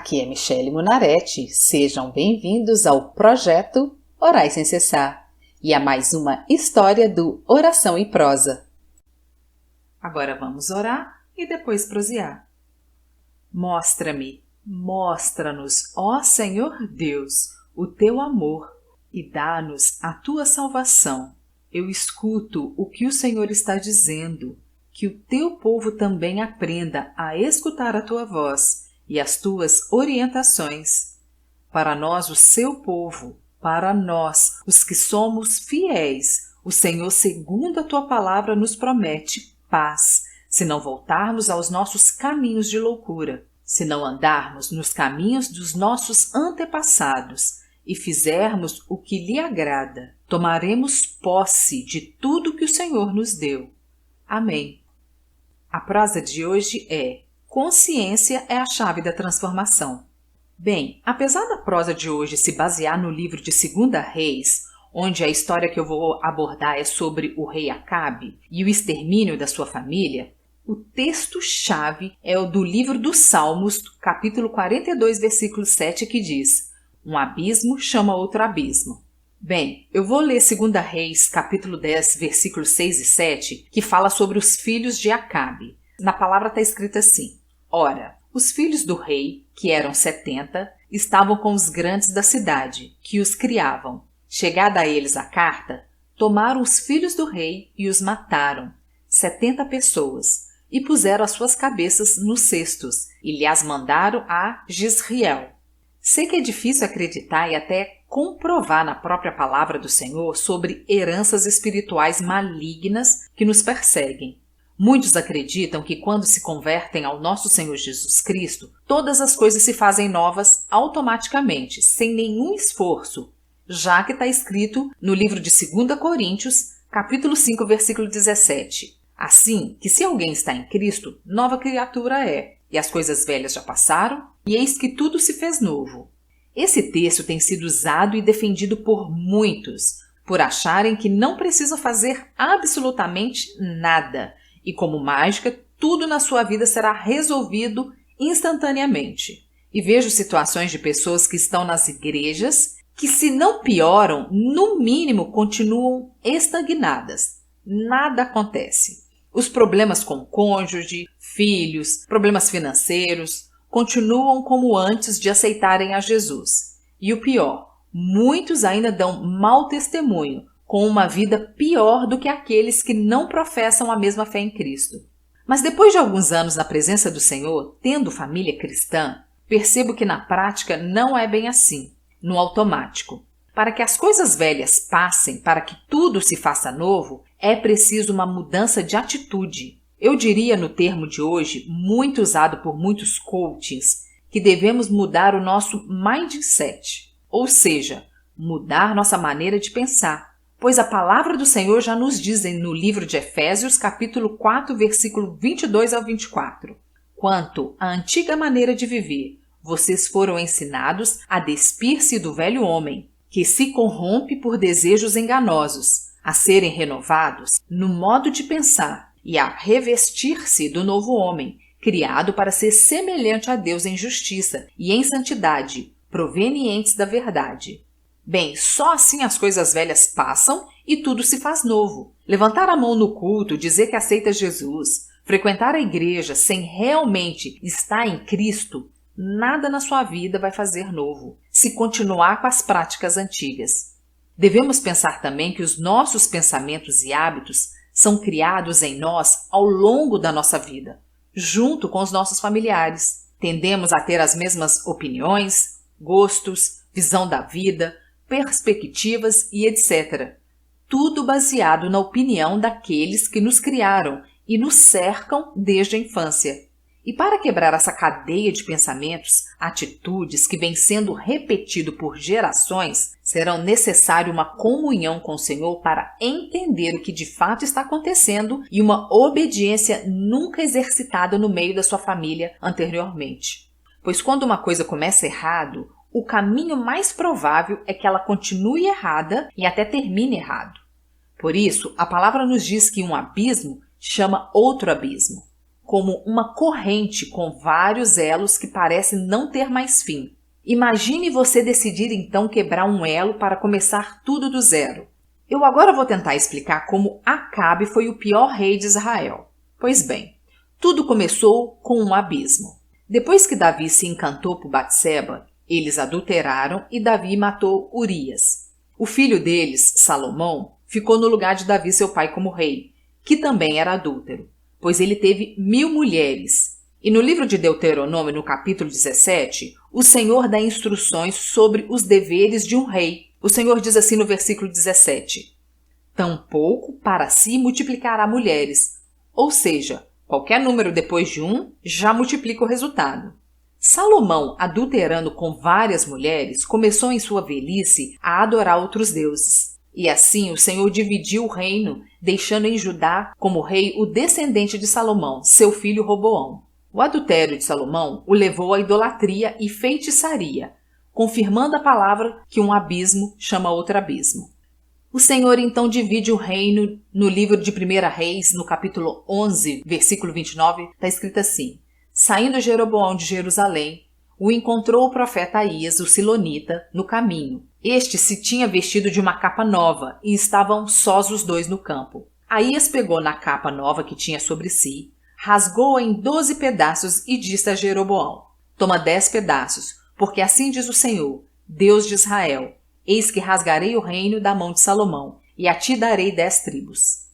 Aqui é Michele Munarete, sejam bem-vindos ao projeto Orai Sem Cessar e a mais uma história do Oração em Prosa. Agora vamos orar e depois prosear. Mostra-me, mostra-nos, ó Senhor Deus, o teu amor e dá-nos a tua salvação. Eu escuto o que o Senhor está dizendo, que o teu povo também aprenda a escutar a tua voz e as tuas orientações. Para nós, o seu povo, para nós, os que somos fiéis, o Senhor, segundo a tua palavra, nos promete paz, se não voltarmos aos nossos caminhos de loucura, se não andarmos nos caminhos dos nossos antepassados e fizermos o que lhe agrada. Tomaremos posse de tudo que o Senhor nos deu. Amém. A prosa de hoje é: consciência é a chave da transformação. Bem, apesar da prosa de hoje se basear no livro de 2 Reis, onde a história que eu vou abordar é sobre o rei Acabe e o extermínio da sua família, o texto-chave é o do livro dos Salmos, capítulo 42, versículo 7, que diz: um abismo chama outro abismo. Bem, eu vou ler 2 Reis, capítulo 10, versículos 6 e 7, que fala sobre os filhos de Acabe. Na palavra está escrito assim: ora, os filhos do rei, que eram 70, estavam com os grandes da cidade, que os criavam. Chegada a eles a carta, tomaram os filhos do rei e os mataram, 70 pessoas, e puseram as suas cabeças nos cestos, e lhes mandaram a Jezreel. Sei que é difícil acreditar e até comprovar na própria palavra do Senhor sobre heranças espirituais malignas que nos perseguem. Muitos acreditam que quando se convertem ao nosso Senhor Jesus Cristo, todas as coisas se fazem novas automaticamente, sem nenhum esforço, já que está escrito no livro de 2 Coríntios, capítulo 5, versículo 17. Assim, que se alguém está em Cristo, nova criatura é, e as coisas velhas já passaram, e eis que tudo se fez novo. Esse texto tem sido usado e defendido por muitos, por acharem que não precisam fazer absolutamente nada, e como mágica, tudo na sua vida será resolvido instantaneamente. E vejo situações de pessoas que estão nas igrejas que, se não pioram, no mínimo continuam estagnadas. Nada acontece. Os problemas com o cônjuge, filhos, problemas financeiros, continuam como antes de aceitarem a Jesus. E o pior, muitos ainda dão mau testemunho, com uma vida pior do que aqueles que não professam a mesma fé em Cristo. Mas depois de alguns anos na presença do Senhor, tendo família cristã, percebo que na prática não é bem assim, no automático. Para que as coisas velhas passem, para que tudo se faça novo, é preciso uma mudança de atitude. Eu diria no termo de hoje, muito usado por muitos coachings, que devemos mudar o nosso mindset, ou seja, mudar nossa maneira de pensar. Pois a palavra do Senhor já nos diz no livro de Efésios, capítulo 4, versículo 22 ao 24. Quanto à antiga maneira de viver, vocês foram ensinados a despir-se do velho homem, que se corrompe por desejos enganosos, a serem renovados no modo de pensar e a revestir-se do novo homem, criado para ser semelhante a Deus em justiça e em santidade, provenientes da verdade. Bem, só assim as coisas velhas passam e tudo se faz novo. Levantar a mão no culto, dizer que aceita Jesus, frequentar a igreja sem realmente estar em Cristo, nada na sua vida vai fazer novo, se continuar com as práticas antigas. Devemos pensar também que os nossos pensamentos e hábitos são criados em nós ao longo da nossa vida, junto com os nossos familiares. Tendemos a ter as mesmas opiniões, gostos, visão da vida, perspectivas e etc. Tudo baseado na opinião daqueles que nos criaram e nos cercam desde a infância. E para quebrar essa cadeia de pensamentos, atitudes que vem sendo repetido por gerações, serão necessário uma comunhão com o Senhor para entender o que de fato está acontecendo e uma obediência nunca exercitada no meio da sua família anteriormente. Pois quando uma coisa começa errado, o caminho mais provável é que ela continue errada e até termine errado. Por isso, a palavra nos diz que um abismo chama outro abismo. como uma corrente com vários elos que parece não ter mais fim. Imagine você decidir então quebrar um elo para começar tudo do zero. Eu agora vou tentar explicar como Acabe foi o pior rei de Israel. Pois bem, tudo começou com um abismo. Depois que Davi se encantou por Batseba, eles adulteraram e Davi matou Urias. O filho deles, Salomão, ficou no lugar de Davi, seu pai, como rei, que também era adúltero, pois ele teve 1000 mulheres. E no livro de Deuteronômio, no capítulo 17, o Senhor dá instruções sobre os deveres de um rei. O Senhor diz assim no versículo 17: tampouco para si multiplicará mulheres, ou seja, qualquer número depois de 1 já multiplica o resultado. Salomão, adulterando com várias mulheres, começou em sua velhice a adorar outros deuses. E assim o Senhor dividiu o reino, deixando em Judá como rei o descendente de Salomão, seu filho Roboão. O adultério de Salomão o levou à idolatria e feitiçaria, confirmando a palavra que um abismo chama outro abismo. O Senhor então divide o reino no livro de 1 Reis, no capítulo 11, versículo 29, está escrito assim: saindo Jeroboão de Jerusalém, o encontrou o profeta Aías, o silonita, no caminho. Este se tinha vestido de uma capa nova e estavam sós os dois no campo. Aías pegou na capa nova que tinha sobre si, rasgou-a em 12 pedaços e disse a Jeroboão: toma 10 pedaços, porque assim diz o Senhor, Deus de Israel: eis que rasgarei o reino da mão de Salomão, e a ti darei 10 tribos.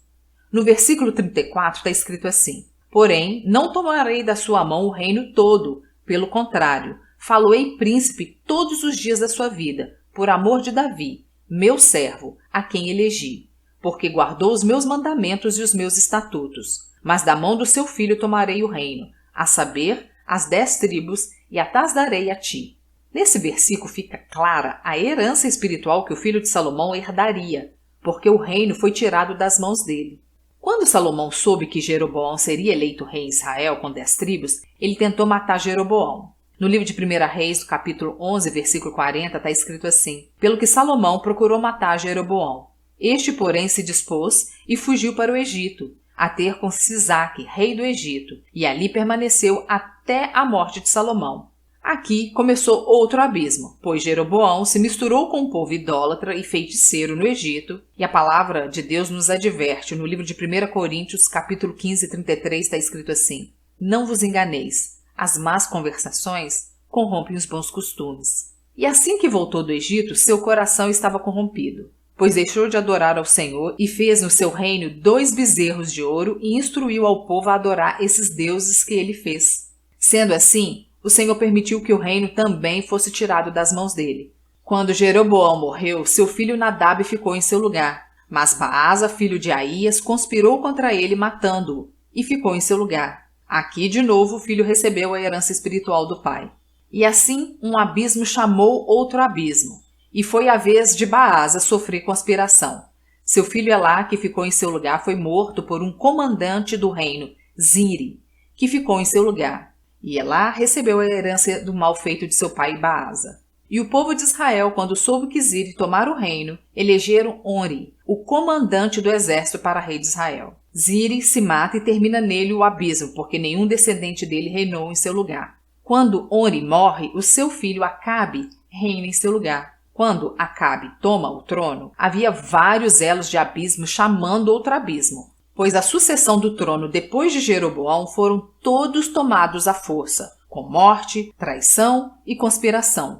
No versículo 34 está escrito assim: porém, não tomarei da sua mão o reino todo, pelo contrário, falo-ei príncipe todos os dias da sua vida, por amor de Davi, meu servo, a quem elegi, porque guardou os meus mandamentos e os meus estatutos. Mas da mão do seu filho tomarei o reino, a saber, as 10 tribos, e as darei a ti. Nesse versículo fica clara a herança espiritual que o filho de Salomão herdaria, porque o reino foi tirado das mãos dele. Quando Salomão soube que Jeroboão seria eleito rei em Israel com 10 tribos, ele tentou matar Jeroboão. No livro de 1 Reis, no capítulo 11, versículo 40, está escrito assim: pelo que Salomão procurou matar Jeroboão. Este, porém, se dispôs e fugiu para o Egito, a ter com Sisaque, rei do Egito, e ali permaneceu até a morte de Salomão. Aqui começou outro abismo, pois Jeroboão se misturou com o povo idólatra e feiticeiro no Egito, e a palavra de Deus nos adverte no livro de 1 Coríntios, capítulo 15, 33, está escrito assim: não vos enganeis, as más conversações corrompem os bons costumes. E assim que voltou do Egito, seu coração estava corrompido, pois deixou de adorar ao Senhor e fez no seu reino 2 bezerros de ouro e instruiu ao povo a adorar esses deuses que ele fez. Sendo assim, o Senhor permitiu que o reino também fosse tirado das mãos dele. Quando Jeroboão morreu, seu filho Nadab ficou em seu lugar, mas Baasa, filho de Aías, conspirou contra ele, matando-o, e ficou em seu lugar. Aqui, de novo, o filho recebeu a herança espiritual do pai. E assim, um abismo chamou outro abismo, e foi a vez de Baasa sofrer conspiração. Seu filho Elá, que ficou em seu lugar, foi morto por um comandante do reino, Zimri, que ficou em seu lugar. E Elá recebeu a herança do mal feito de seu pai Baasa. E o povo de Israel, quando soube que Zimri tomara o reino, elegeram Onri, o comandante do exército, para rei de Israel. Zimri se mata e termina nele o abismo, porque nenhum descendente dele reinou em seu lugar. Quando Onri morre, o seu filho Acabe reina em seu lugar. Quando Acabe toma o trono, havia vários elos de abismo chamando outro abismo, pois a sucessão do trono depois de Jeroboão foram todos tomados à força, com morte, traição e conspiração.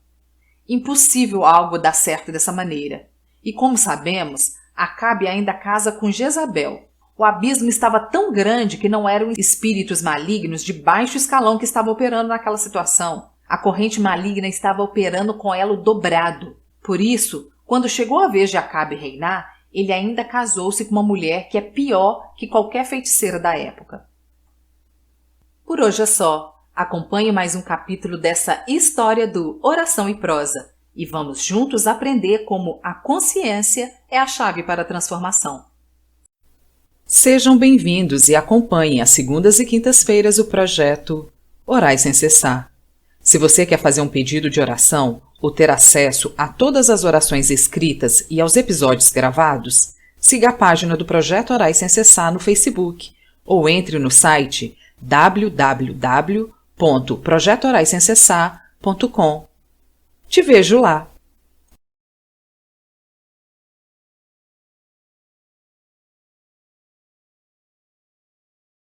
Impossível algo dar certo dessa maneira. E como sabemos, Acabe ainda casa com Jezabel. O abismo estava tão grande que não eram espíritos malignos de baixo escalão que estavam operando naquela situação. A corrente maligna estava operando com elo dobrado. Por isso, quando chegou a vez de Acabe reinar, ele ainda casou-se com uma mulher que é pior que qualquer feiticeira da época. Por hoje é só. Acompanhe mais um capítulo dessa história do Oração e Prosa e vamos juntos aprender como a consciência é a chave para a transformação. Sejam bem-vindos e acompanhem às segundas e quintas-feiras o projeto Orai Sem Cessar. Se você quer fazer um pedido de oração ou ter acesso a todas as orações escritas e aos episódios gravados, siga a página do Projeto Orai Sem Cessar no Facebook ou entre no site www.projetoraissemcessar.com. Te vejo lá!